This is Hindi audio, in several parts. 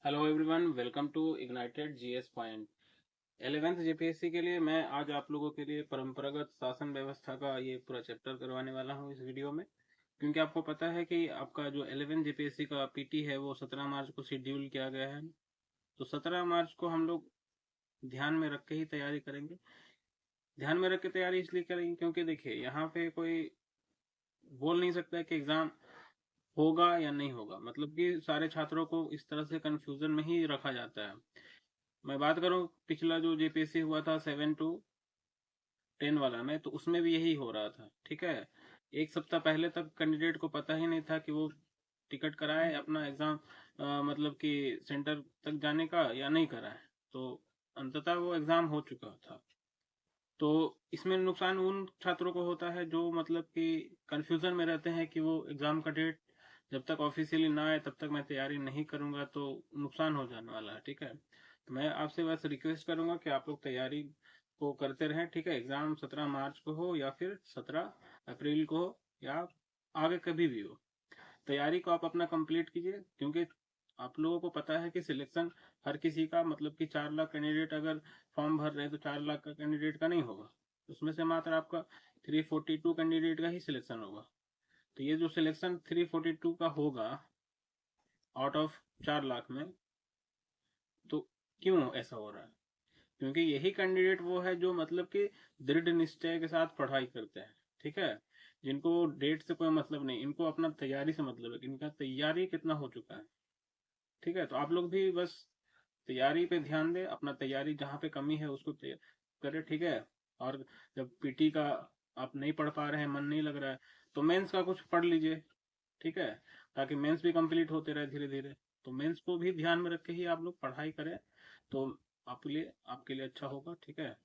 Hello everyone, welcome to ignited GS point. 11th JPSC के लिए मैं आज आप लोगों के लिए परंपरागत शासन व्यवस्था का ये पूरा चैप्टर करवाने वाला हूँ इस वीडियो में। क्योंकि आपको पता है कि आपका जो 11th जेपीएससी का पीटी है वो 17 मार्च को शेड्यूल किया गया है। तो 17 मार्च को हम लोग ध्यान में रख के ही तैयारी करेंगे। ध्यान में रख के तैयारी इसलिए करेंगे क्योंकि देखिए यहाँ पे कोई बोल नहीं सकता है कि एग्जाम होगा या नहीं होगा। मतलब कि सारे छात्रों को इस तरह से कंफ्यूजन में ही रखा जाता है। मैं बात करूं पिछला जो जेपीएससी हुआ था 7 to 10 वाला में, तो उसमें भी यही हो रहा था। ठीक है, एक सप्ताह पहले तक कैंडिडेट को पता ही नहीं था कि वो टिकट कराए अपना एग्जाम, मतलब कि सेंटर तक जाने का या नहीं कराए। तो अंततः वो एग्जाम हो चुका था। तो इसमें नुकसान उन छात्रों को होता है जो मतलब कि कंफ्यूजन में रहते हैं कि वो एग्जाम का डेट जब तक ऑफिशियली ना आए तब तक मैं तैयारी नहीं करूंगा, तो नुकसान हो जाने वाला है। ठीक है, तो मैं आपसे बस रिक्वेस्ट करूंगा कि आप लोग तैयारी को करते रहें। ठीक है, एग्जाम 17 मार्च को हो या फिर 17 अप्रैल को हो या आगे कभी भी हो, तैयारी को आप अपना कंप्लीट कीजिए। क्योंकि आप लोगों को पता है कि सिलेक्शन हर किसी का, मतलब कि 4 लाख कैंडिडेट अगर फॉर्म भर रहे हैं तो 4 लाख का कैंडिडेट का नहीं होगा। उसमें से मात्र आपका 342 कैंडिडेट का ही सिलेक्शन होगा। तो ये जो सिलेक्शन 342 का होगा आउट ऑफ 4 लाख में, तो क्यों ऐसा हो रहा है? क्योंकि यही कैंडिडेट वो है जो मतलब कि दृढ़ निश्चय के साथ पढ़ाई करते हैं। ठीक है, जिनको डेट से कोई मतलब नहीं, इनको अपना तैयारी से मतलब है कि इनका तैयारी कितना हो चुका है। ठीक है, तो आप लोग भी बस तैयारी पे ध्यान दें, अपना तैयारी जहाँ पे कमी है उसको करें। ठीक है, और जब पीटी का आप नहीं पढ़ पा रहे हैं, मन नहीं लग रहा है, तो मेंस का कुछ पढ़ लीजिए। ठीक है, ताकि मेंस भी कंप्लीट होते रहे धीरे धीरे। तो मेंस को भी ध्यान में रख के ही आप लोग पढ़ाई करें, तो आपके लिए अच्छा होगा। ठीक है,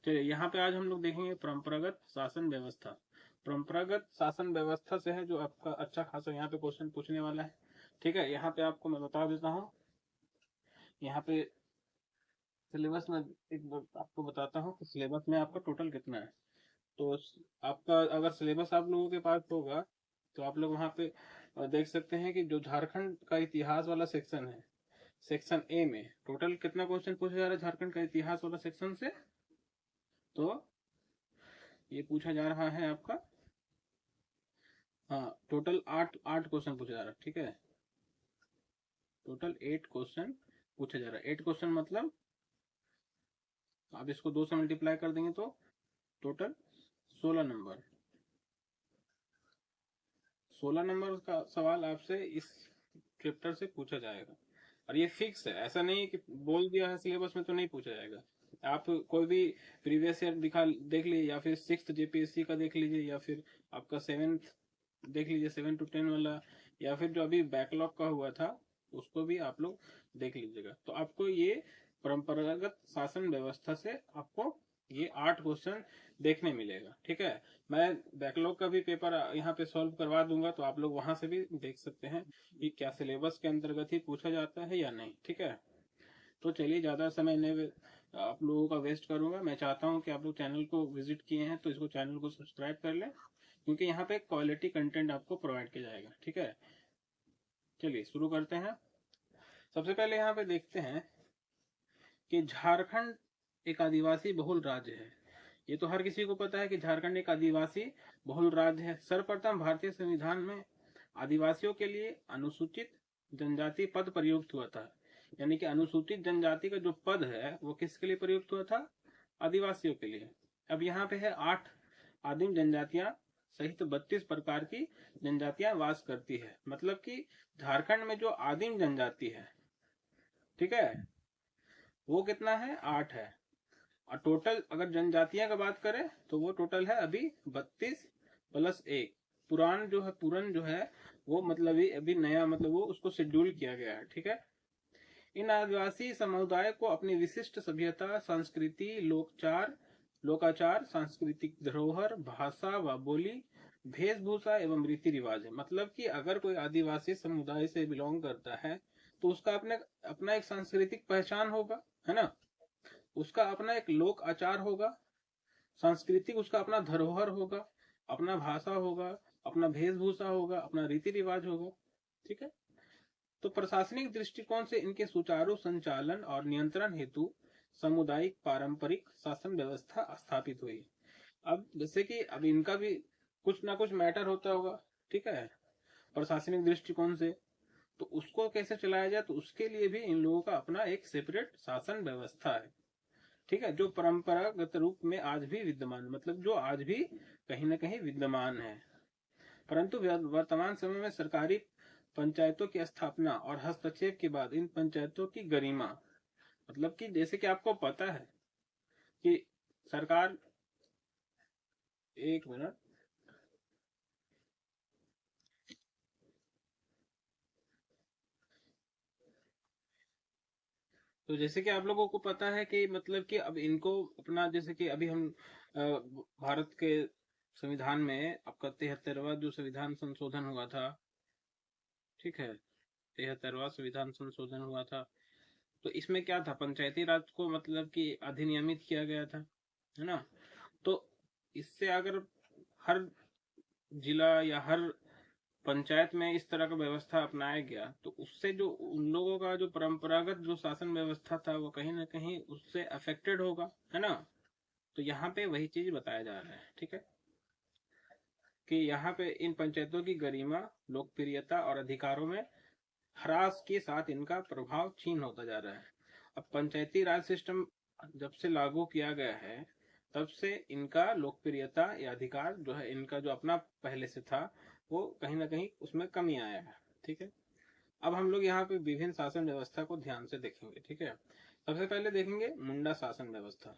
चलिए यहाँ पे आज हम लोग देखेंगे परंपरागत शासन व्यवस्था। परंपरागत शासन व्यवस्था से है जो आपका अच्छा खासा यहाँ पे क्वेश्चन पूछने वाला है। ठीक है, यहाँ पे आपको मैं बता देता हूँ। यहाँ पे सिलेबस में एक बार आपको बताता हूँ कि सिलेबस में आपका टोटल कितना है। तो आपका अगर सिलेबस आप लोगों के पास होगा तो आप लोग वहाँ पे देख सकते हैं कि जो झारखंड का इतिहास वाला सेक्शन है, सेक्शन ए में टोटल कितना क्वेश्चन पूछा जा रहा है झारखंड का इतिहास वाला सेक्शन से। तो ये पूछा जा रहा है आपका, हाँ, टोटल 8 8 क्वेश्चन पूछा जा रहा है। ठीक है, टोटल 8 क्वेश्चन पूछा जा रहा है। 8 क्वेश्चन मतलब आप इसको 2 से मल्टीप्लाई कर देंगे तो टोटल 16 नंबर। 16 नंबर का सवाल आपसे इस चैप्टर से पूछा जाएगा। और ये फिक्स है, ऐसा नहीं है कि बोल दिया है सिलेबस में तो नहीं पूछा जाएगा। आप कोई भी प्रीवियस ईयर देख लीजिए, या फिर 6th जेपीएससी का देख लीजिए, या फिर आपका 7th देख लीजिए, 7 to 10 वाला, या फिर जो अभी बैकलॉग का हुआ था उसको भी आप लोग देख लीजिएगा। तो आपको ये परंपरागत शासन व्यवस्था से आपको ये 8 क्वेश्चन देखने मिलेगा। ठीक है, मैं बैकलॉग का भी पेपर यहाँ पे सॉल्व करवा दूंगा, तो आप लोग वहां से भी देख सकते हैं कि क्या सिलेबस के अंतर्गत ही पूछा जाता है या नहीं। ठीक है, तो चलिए ज्यादा समय नहीं आप लोगों का वेस्ट करूंगा। मैं चाहता हूँ कि आप लोग चैनल को विजिट किए हैं तो इसको चैनल को सब्सक्राइब कर लें, क्योंकि यहाँ पे क्वालिटी कंटेंट आपको प्रोवाइड किया जाएगा। ठीक है, चलिए शुरू करते हैं। सबसे पहले यहाँ पे देखते हैं कि झारखंड एक आदिवासी बहुल राज्य है। ये तो हर किसी को पता है कि झारखंड एक आदिवासी बहुल राज्य है। सर्वप्रथम भारतीय संविधान में आदिवासियों के लिए अनुसूचित जनजाति पद प्रयुक्त हुआ था। यानी कि अनुसूचित जनजाति का जो पद है वो किसके लिए प्रयुक्त हुआ था? आदिवासियों के लिए। अब यहाँ पे है 8 आदिम जनजातियां सहित 32 प्रकार की जनजातियां वास करती है। मतलब कि झारखंड में जो आदिम जनजाति है, ठीक है, वो कितना है? 8 है। और टोटल अगर जनजातियां का बात करें तो वो टोटल है अभी 32 + 1। पुरान जो है, पूरन जो है वो मतलब अभी नया, मतलब वो उसको शेड्यूल किया गया है। ठीक है, इन आदिवासी समुदाय को अपनी विशिष्ट सभ्यता, संस्कृति, लोकाचार, सांस्कृतिक धरोहर, भाषा व बोली, वेशभूषा एवं रीति रिवाज है। मतलब कि अगर कोई आदिवासी समुदाय से बिलोंग करता है तो उसका अपने अपना एक सांस्कृतिक पहचान होगा, है ना, उसका अपना एक लोक आचार होगा, सांस्कृतिक उसका अपना धरोहर होगा, अपना भाषा होगा, अपना वेशभूषा होगा, अपना रीति रिवाज होगा। ठीक है, तो प्रशासनिक दृष्टिकोण से इनके सुचारू संचालन और नियंत्रण हेतु सामुदायिक पारंपरिक शासन व्यवस्था स्थापित हुई। अब जैसे कि अब इनका भी कुछ ना कुछ मैटर होता होगा, ठीक है, प्रशासनिक दृष्टिकोण से, तो उसको कैसे चलाया जाए, तो उसके लिए भी इन लोगों का अपना एक सेपरेट शासन व्यवस्था है, ठीक है, जो परंपरागत रूप में आज भी विद्यमान, मतलब जो आज भी कहीं ना कहीं विद्यमान है। परंतु वर्तमान समय में सरकारी पंचायतों की स्थापना और हस्तक्षेप के बाद इन पंचायतों की गरिमा, मतलब कि जैसे कि आपको पता है कि सरकार, एक मिनट, तो जैसे कि आप लोगों को पता है कि मतलब कि अब इनको अपना, जैसे कि अभी हम भारत के संविधान में आपका 73वां जो संविधान संशोधन हुआ था, ठीक है, 73वां संविधान संशोधन हुआ था, तो इसमें क्या था, पंचायती राज को मतलब कि अधिनियमित किया गया था, है ना। तो इससे अगर हर जिला या हर पंचायत में इस तरह का व्यवस्था अपनाया गया, तो उससे जो उन लोगों का जो परंपरागत जो शासन व्यवस्था था वो कहीं ना कहीं उससे अफेक्टेड होगा, है ना। तो यहाँ पे वही चीज बताया जा रहा है, ठीक है, कि यहाँ पे इन पंचायतों की गरिमा, लोकप्रियता और अधिकारों में ह्रास के साथ इनका प्रभाव क्षीण होता जा रहा है। अब पंचायती राज सिस्टम जब से लागू किया गया है, तब से इनका लोकप्रियता या अधिकार जो है इनका जो अपना पहले से था, वो कहीं ना कहीं उसमें कमी आया है, ठीक है। अब हम लोग यहाँ पे विभिन्न शासन व्यवस्था को ध्यान से देखेंगे, ठीक है। सबसे पहले देखेंगे मुंडा शासन व्यवस्था,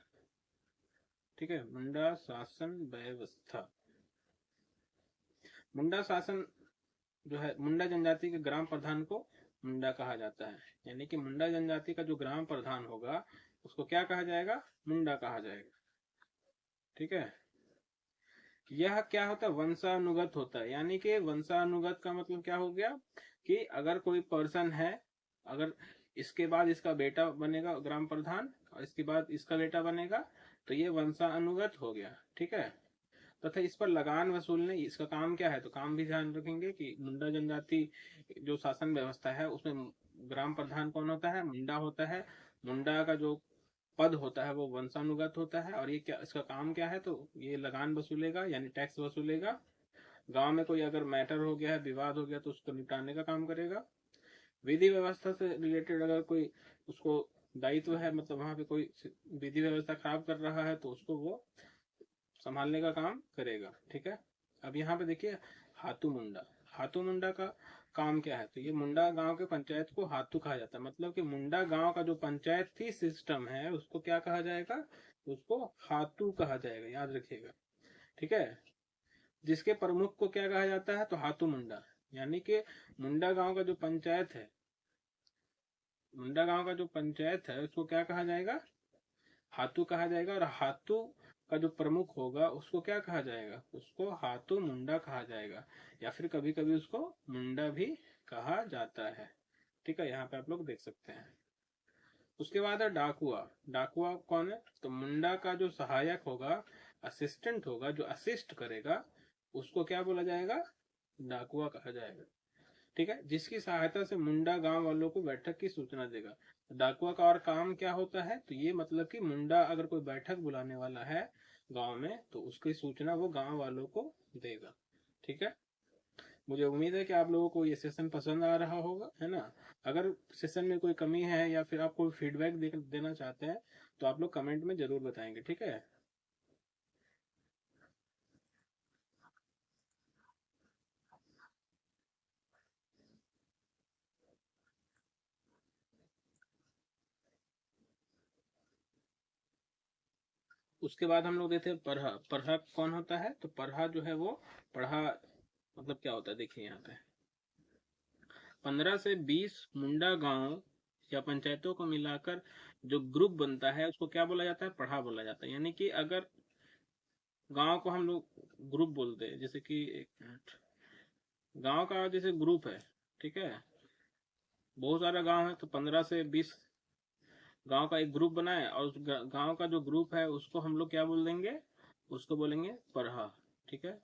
ठीक है, मुंडा शासन व्यवस्था। मुंडा शासन जो है, मुंडा जनजाति के ग्राम प्रधान को मुंडा कहा जाता है, यानी कि मुंडा जनजाति का जो ग्राम प्रधान होगा उसको क्या कहा जाएगा, मुंडा कहा जाएगा, ठीक है। यह क्या होता है, वंशानुगत होता है, यानी कि वंशानुगत का मतलब क्या हो गया कि अगर कोई पर्सन है, अगर इसके बाद इसका बेटा बनेगा ग्राम प्रधान और इसके बाद इसका बेटा बनेगा, तो ये वंशानुगत हो गया, ठीक है। तथा इस पर लगान वसूलने, इसका काम क्या है, तो काम भी ध्यान रखेंगे कि मुंडा जनजाति जो शासन व्यवस्था है उसमें ग्राम प्रधान कौन होता है, मुंडा होता है। मुंडा का जो पद होता है वो वंशानुगत होता है, और ये क्या, इसका काम क्या है, तो ये लगान वसूलेगा यानी टैक्स वसूलेगा। गांव में कोई अगर मैटर हो गया है, विवाद हो गया, तो उसको निपटाने का काम करेगा। विधि व्यवस्था से रिलेटेड अगर कोई उसको दायित्व है, मतलब वहां पे कोई विधि व्यवस्था खराब कर रहा है, तो उसको वो संभालने का काम करेगा, ठीक है। अब यहाँ पे देखिए हाथू मुंडा, हाथू मुंडा का काम क्या है, तो ये मुंडा गांव के पंचायत को हाथू कहा जाता है, मतलब कि मुंडा गांव का जो पंचायती सिस्टम है उसको क्या कहा जाएगा, उसको हाथू कहा जाएगा, याद रखिएगा, ठीक है। जिसके प्रमुख को क्या कहा जाता है, तो हाथू मुंडा, यानी कि मुंडा गांव का जो पंचायत है, मुंडा गांव का जो पंचायत है उसको क्या कहा जाएगा, हाथू कहा जाएगा। और हाथू का जो प्रमुख होगा उसको क्या कहा जाएगा, उसको हाथू मुंडा कहा जाएगा, या फिर कभी कभी उसको मुंडा भी कहा जाता है, ठीक है, यहाँ पे आप लोग देख सकते हैं। उसके बाद है डाकुआ। डाकुआ कौन है, तो मुंडा का जो सहायक होगा, असिस्टेंट होगा, जो असिस्ट करेगा, उसको क्या बोला जाएगा, डाकुआ कहा जाएगा, ठीक है। जिसकी सहायता से मुंडा गांव वालों को बैठक की सूचना देगा। डाकुआ का और काम क्या होता है, तो ये मतलब कि मुंडा अगर कोई बैठक बुलाने वाला है गांव में, तो उसकी सूचना वो गांव वालों को देगा, ठीक है। मुझे उम्मीद है कि आप लोगों को ये सेशन पसंद आ रहा होगा, है ना। अगर सेशन में कोई कमी है या फिर आप कोई फीडबैक देना चाहते हैं, तो आप लोग कमेंट में जरूर बताएंगे, ठीक है। उसके बाद हम लोग देते हैं पढ़ा। पढ़ा कौन होता है, तो पढ़ा जो है वो, पढ़ा मतलब क्या होता है, देखिए यहाँ पे 15 से 20 मुंडा गांव या पंचायतों को मिलाकर जो ग्रुप बनता है उसको क्या बोला जाता है, पढ़ा बोला जाता है। यानी कि अगर गांव को हम लोग ग्रुप बोलते हैं, जैसे कि एक मिनट, गांव का जैसे ग्रुप है, ठीक है, बहुत सारा गांव है, तो 15 से 20 गांव का एक ग्रुप बना है, और उस गांव का जो ग्रुप है उसको हम लोग क्या बोल देंगे, उसको बोलेंगे पढ़ा, ठीक है,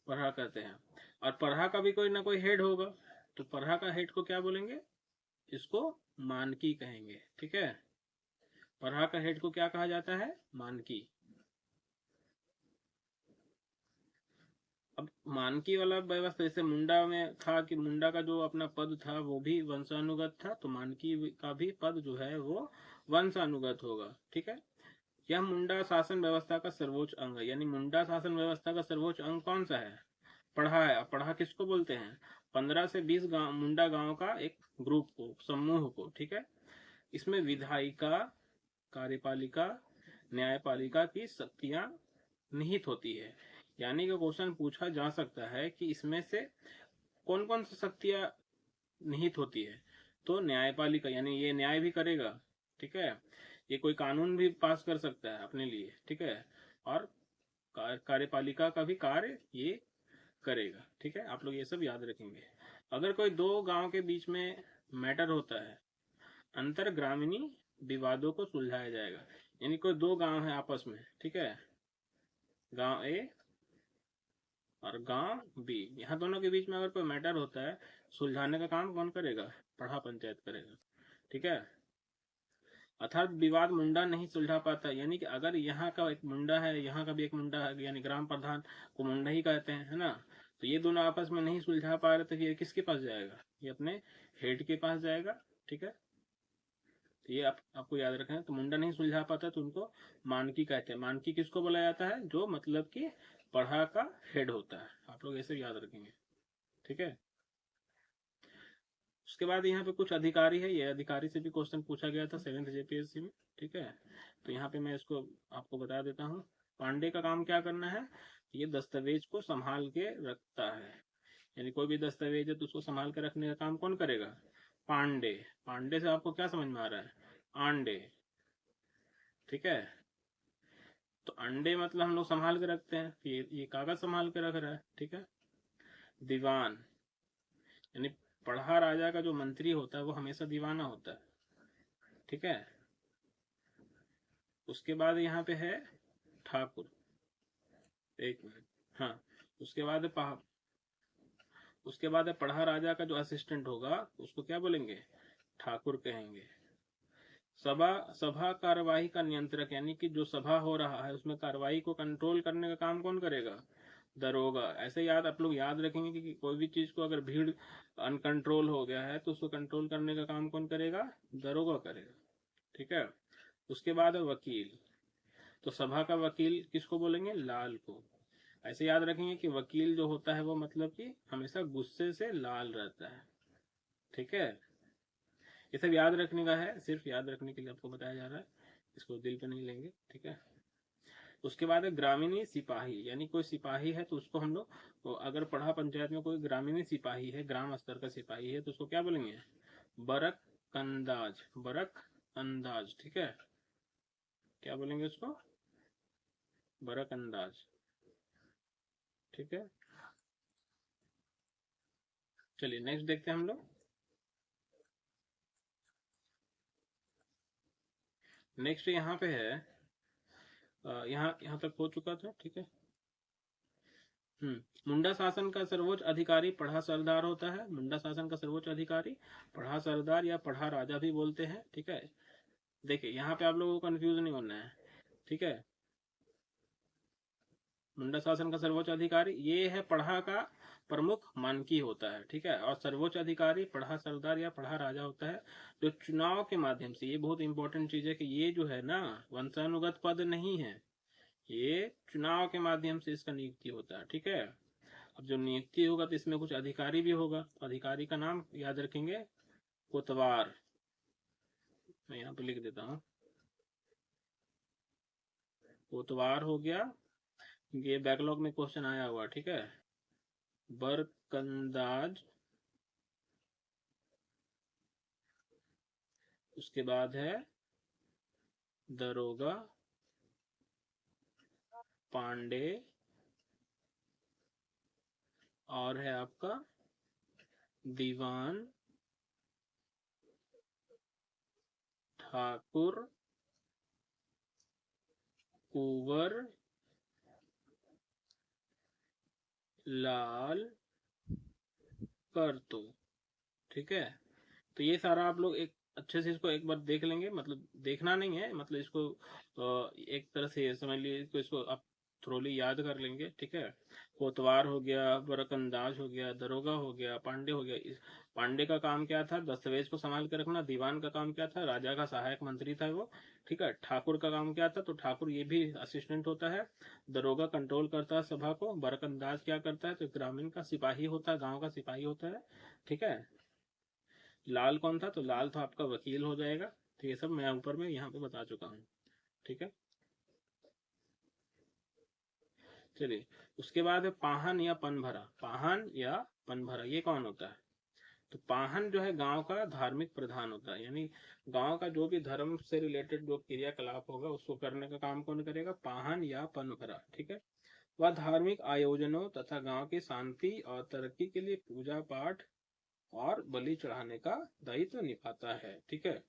पढ़ा कहते हैं। और पढ़ा का भी कोई ना कोई हेड होगा, तो पढ़ा का हेड को क्या बोलेंगे, इसको मानकी कहेंगे। ठीक है, पढ़ा का हेड को क्या कहा जाता है, मानकी। अब मानकी वाला व्यवस्था जैसे मुंडा में था कि मुंडा का जो अपना पद था वो भी वंशानुगत था, तो मानकी का भी पद जो है वो वंशानुगत होगा। ठीक है, यह मुंडा शासन व्यवस्था का सर्वोच्च अंग है। यानी मुंडा शासन व्यवस्था का सर्वोच्च अंग कौन सा है, पढ़ा है। पढ़ा किसको बोलते हैं, 15 से 20 गांव मुंडा गांव का एक ग्रुप को, समूह को। ठीक है, इसमें विधायिका, कार्यपालिका, न्यायपालिका की शक्तियां निहित होती है। यानी कि क्वेश्चन पूछा जा सकता है कि इसमें से कौन कौन सी शक्तियां निहित होती है। तो न्यायपालिका यानी ये न्याय भी करेगा। ठीक है, ये कोई कानून भी पास कर सकता है अपने लिए। ठीक है, और कार्यपालिका का भी कार्य ये करेगा। ठीक है, आप लोग ये सब याद रखेंगे। अगर कोई दो गांव के बीच में मैटर होता है, अंतर ग्रामीणी विवादों को सुलझाया जाएगा। यानी कोई दो गांव है आपस में, ठीक है, गांव ए और गांव बी, यहाँ दोनों के बीच में अगर कोई मैटर होता है, सुलझाने का काम कौन करेगा, पढ़ा पंचायत करेगा। ठीक है, अर्थात विवाद मुंडा नहीं सुलझा पाता। यानी कि अगर यहाँ का एक मुंडा है, यहाँ का भी एक मुंडा है, यानी ग्राम प्रधान को मुंडा ही कहते हैं, है ना, तो ये दोनों आपस में नहीं सुलझा पा रहे, तो ये किसके पास जाएगा, ये अपने हेड के पास जाएगा। ठीक है, तो ये आपको याद रखना है। तो मुंडा नहीं सुलझा पाता तो उनको मानकी कहते हैं। मानकी किसको बोला जाता है, जो मतलब कि पढ़ा का हेड होता है। आप लोग ऐसे याद रखेंगे। ठीक है, उसके बाद यहाँ पे कुछ अधिकारी है, ये अधिकारी से भी क्वेश्चन पूछा गया था 7th जेपीएससी में। ठीक है, तो यहाँ पे मैं इसको आपको बता देता हूँ। पांडे का काम क्या करना है, ये दस्तावेज को संभाल के रखता है। यानी कोई भी दस्तावेज है तो उसको संभाल के रखने का काम कौन करेगा, पांडे। पांडे से आपको क्या समझ में आ रहा है, आंडे। ठीक है, तो अंडे मतलब हम लोग संभाल के रखते हैं, ये कागज संभाल के रख रहा है। ठीक है, दीवान यानी पढ़ा राजा का जो मंत्री होता है वो हमेशा दीवाना होता है। ठीक है, उसके बाद यहाँ पे है ठाकुर, एक मिनट, हाँ, उसके बाद उसके बाद है पढ़ा राजा का जो असिस्टेंट होगा उसको क्या बोलेंगे, ठाकुर कहेंगे। सभा सभा कार्यवाही का नियंत्रक, यानी कि जो सभा हो रहा है उसमें कार्यवाही को कंट्रोल करने का काम कौन करेगा, दरोगा। ऐसे याद आप लोग याद रखेंगे कि कोई भी चीज को अगर भीड़ अनकंट्रोल हो गया है तो उसको कंट्रोल करने का काम कौन करेगा, दरोगा करेगा। ठीक है, उसके बाद है वकील। तो सभा का वकील किसको बोलेंगे, लाल को। ऐसे याद रखेंगे कि वकील जो होता है वो मतलब कि हमेशा गुस्से से लाल रहता है। ठीक है, ये सब याद रखने का है, सिर्फ याद रखने के लिए आपको बताया जा रहा है, इसको दिल पे नहीं लेंगे। ठीक है, उसके बाद है ग्रामीणी सिपाही। यानी कोई सिपाही है तो उसको हम लोग, तो अगर पढ़ा पंचायत में कोई ग्रामीणी सिपाही है, ग्राम स्तर का सिपाही है, तो उसको क्या बोलेंगे, बरक अंदाज, बरक अंदाज। ठीक है, क्या बोलेंगे उसको, बरक अंदाज। ठीक है, चलिए नेक्स्ट देखते हैं हम लोग। नेक्स्ट यहाँ पे है, यहाँ यहाँ तक हो चुका था। ठीक है, मुंडा शासन का सर्वोच्च अधिकारी पढ़ा सरदार होता है। मुंडा शासन का सर्वोच्च अधिकारी पढ़ा सरदार या पढ़ा राजा भी बोलते हैं। ठीक है, देखिए यहाँ पे आप लोगों को कंफ्यूज नहीं होना है। ठीक है, मुंडा शासन का सर्वोच्च अधिकारी ये है, पढ़ा का प्रमुख मानकी होता है। ठीक है, और सर्वोच्च अधिकारी पढ़ा सरदार या पढ़ा राजा होता है, जो चुनाव के माध्यम से, ये बहुत इंपॉर्टेंट चीज है कि ये जो है ना वंशानुगत पद नहीं है, ये चुनाव के माध्यम से इसका नियुक्ति होता है। ठीक है, अब जो नियुक्ति होगा तो इसमें कुछ अधिकारी भी होगा। अधिकारी का नाम याद रखेंगे, कोतवार। मैं यहाँ पे लिख देता हूँ, कोतवार हो गया, ये बैकलॉग में क्वेश्चन आया हुआ। ठीक है, बरकंदाज, उसके बाद है दरोगा, पांडे, और है आपका दीवान, ठाकुर, कुंवर, लाल, करतो। ठीक है। तो ये सारा आप लोग एक अच्छे से इसको एक बार देख लेंगे, मतलब देखना नहीं है, मतलब इसको एक तरह से समझ लीजिए, इसको आप थ्रोली याद कर लेंगे। ठीक है। कोतवार हो गया, बरकंदाज हो गया, दरोगा हो गया, पांडे हो गया। इस पांडे का काम क्या था? दस्तावेज को संभाल के रखना। दीवान का काम क्या था? राजा का सहायक मंत्री था वो। ठीक है। ठाकुर का काम क्या था? तो ठाकुर ये भी असिस्टेंट होता है। दरोगा कंट्रोल करता है सभा को। बरकंदाज क्या करता है? तो ग्रामीण का सिपाही होता है, गाँव का सिपाही होता है। ठीक है। लाल कौन था? तो लाल तो आपका वकील हो जाएगा। तो ये सब मैं ऊपर में यहाँ पे बता चुका हूँ। ठीक है। चलिए, उसके बाद है पाहन या पनभरा। पाहन या पनभरा ये कौन होता है? तो पाहन जो है गांव का धार्मिक प्रधान होता है, यानी गांव का जो भी धर्म से रिलेटेड जो क्रियाकलाप होगा उसको करने का काम कौन करेगा? पाहन या पनभरा। ठीक है। वह धार्मिक आयोजनों तथा गांव की शांति और तरक्की के लिए पूजा पाठ और बलि चढ़ाने का दायित्व निभाता है। ठीक है।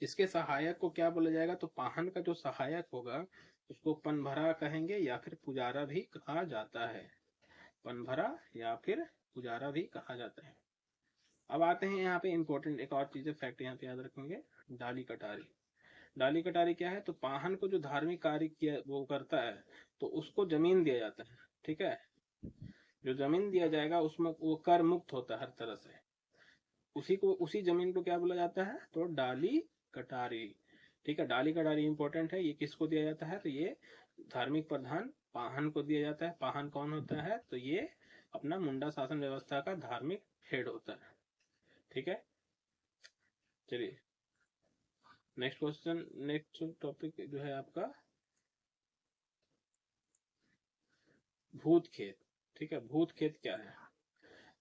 इसके सहायक को क्या बोला जाएगा? तो पाहन का जो सहायक होगा उसको पनभरा कहेंगे या फिर पुजारा भी कहा जाता है। पनभरा या फिर पुजारा भी कहा जाता है। अब आते हैं यहाँ पे इंपॉर्टेंट एक और चीज, फैक्ट यहाँ पे याद रखेंगे। डाली कटारी। डाली कटारी क्या है? तो पाहन को जो धार्मिक कार्य किया वो करता है तो उसको जमीन दिया जाता है। ठीक है। जो जमीन दिया जाएगा उसमें वो कर मुक्त होता है हर तरह से। उसी जमीन को क्या बोला जाता है? तो डाली कटारी। ठीक है। डाली कटारी इंपॉर्टेंट है। ये किसको दिया जाता है? तो ये धार्मिक प्रधान पाहन को दिया जाता है। पाहन कौन होता है? तो ये अपना मुंडा शासन व्यवस्था का धार्मिक हेड होता है। ठीक है। चलिए, नेक्स्ट क्वेश्चन, नेक्स्ट टॉपिक जो है आपका भूत खेत। ठीक है। भूत खेत क्या है?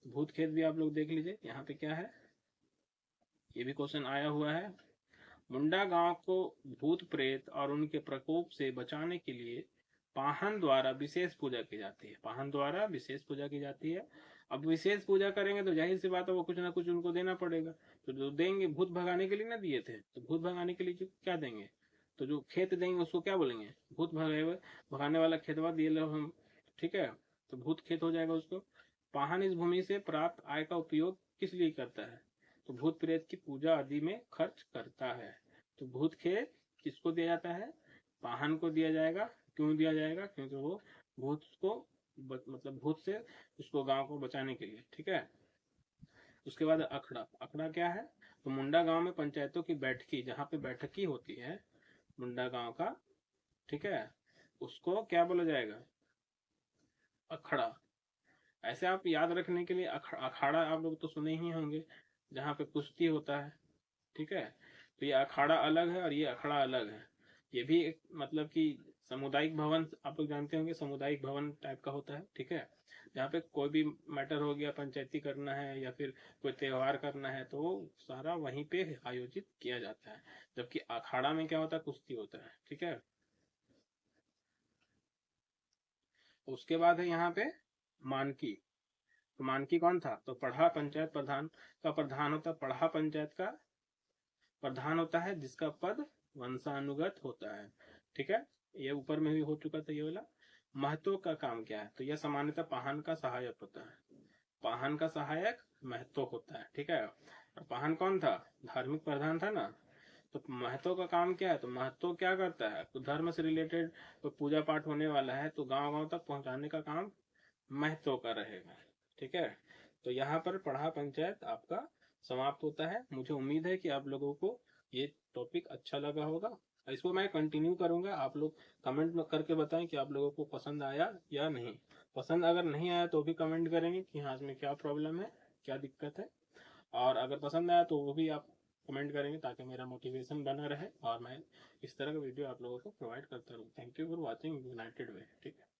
भूत खेत भी आप लोग देख लीजिए यहाँ पे क्या है, ये भी क्वेश्चन आया हुआ है। मुंडा गांव को भूत प्रेत और उनके प्रकोप से बचाने के लिए पाहन द्वारा विशेष पूजा की जाती है। पाहन द्वारा विशेष पूजा की जाती है। अब विशेष पूजा करेंगे तो जाहिर सी बात है वो कुछ ना कुछ उनको देना पड़ेगा। तो जो देंगे, भूत भगाने के लिए ना दिए थे, तो भूत भगाने के लिए क्या देंगे? तो जो खेत देंगे उसको क्या बोलेंगे? भूत भगाने वाला खेतवा दिए लो हम। ठीक है। तो भूत खेत हो जाएगा उसको। पाहन इस भूमि से प्राप्त आय का उपयोग किस लिए करता है? तो भूत प्रेत की पूजा आदि में खर्च करता है। तो भूत खेत किसको दिया जाता है? पाहन को दिया जाएगा। क्यों दिया जाएगा? क्योंकि वो भूत को मतलब भूत से उसको गांव को बचाने के लिए। ठीक है। उसके बाद अखड़ा। अखड़ा क्या है? तो मुंडा गांव में पंचायतों की बैठकी, जहाँ पे बैठकी होती है मुंडा गांव का, ठीक है, उसको क्या बोला जाएगा? अखड़ा। ऐसे आप याद रखने के लिए अखाड़ा आप लोग तो सुने ही होंगे, जहाँ पे कुश्ती होता है। ठीक है। तो ये अखाड़ा अलग है और ये अखड़ा अलग है। ये भी एक मतलब कि सामुदायिक भवन, आप लोग जानते होंगे, सामुदायिक भवन टाइप का होता है। ठीक है। जहाँ पे कोई भी मैटर हो गया, पंचायती करना है या फिर कोई त्योहार करना है तो वो सारा वहीं पे आयोजित किया जाता है। जबकि अखाड़ा में क्या होता है? कुश्ती होता है। ठीक है। उसके बाद है यहाँ पे मानकी। तो मानकी कौन था? तो पढ़ा पंचायत प्रधान का प्रधान होता है। पढ़ा पंचायत का प्रधान होता है जिसका पद वंशानुगत होता है। ठीक है। ये ऊपर में भी हो चुका था ये वाला। महतो का काम क्या है? तो यह सामान्यतः पाहन का सहायक होता है। पाहन का सहायक महतो होता है। ठीक है। और पाहन कौन था? धार्मिक प्रधान था ना। तो महतो का काम क्या है? तो महतो क्या करता है? तो धर्म से रिलेटेड कोई पूजा पाठ होने वाला है तो गांव गांव तक पहुंचाने का काम महतो का रहेगा। ठीक है। तो यहाँ पर पढ़ा पंचायत आपका समाप्त होता है। मुझे उम्मीद है कि आप लोगों को ये टॉपिक अच्छा लगा होगा। इसको मैं कंटिन्यू करूंगा। आप लोग कमेंट करके बताएं कि आप लोगों को पसंद आया या नहीं। पसंद अगर नहीं आया तो भी कमेंट करेंगे कि हाँ इसमें क्या प्रॉब्लम है, क्या दिक्कत है। और अगर पसंद आया तो वो भी आप कमेंट करेंगे ताकि मेरा मोटिवेशन बना रहे और मैं इस तरह का वीडियो आप लोगों को प्रोवाइड करता रहूँ। Thank you for watching United Way. ठीक है।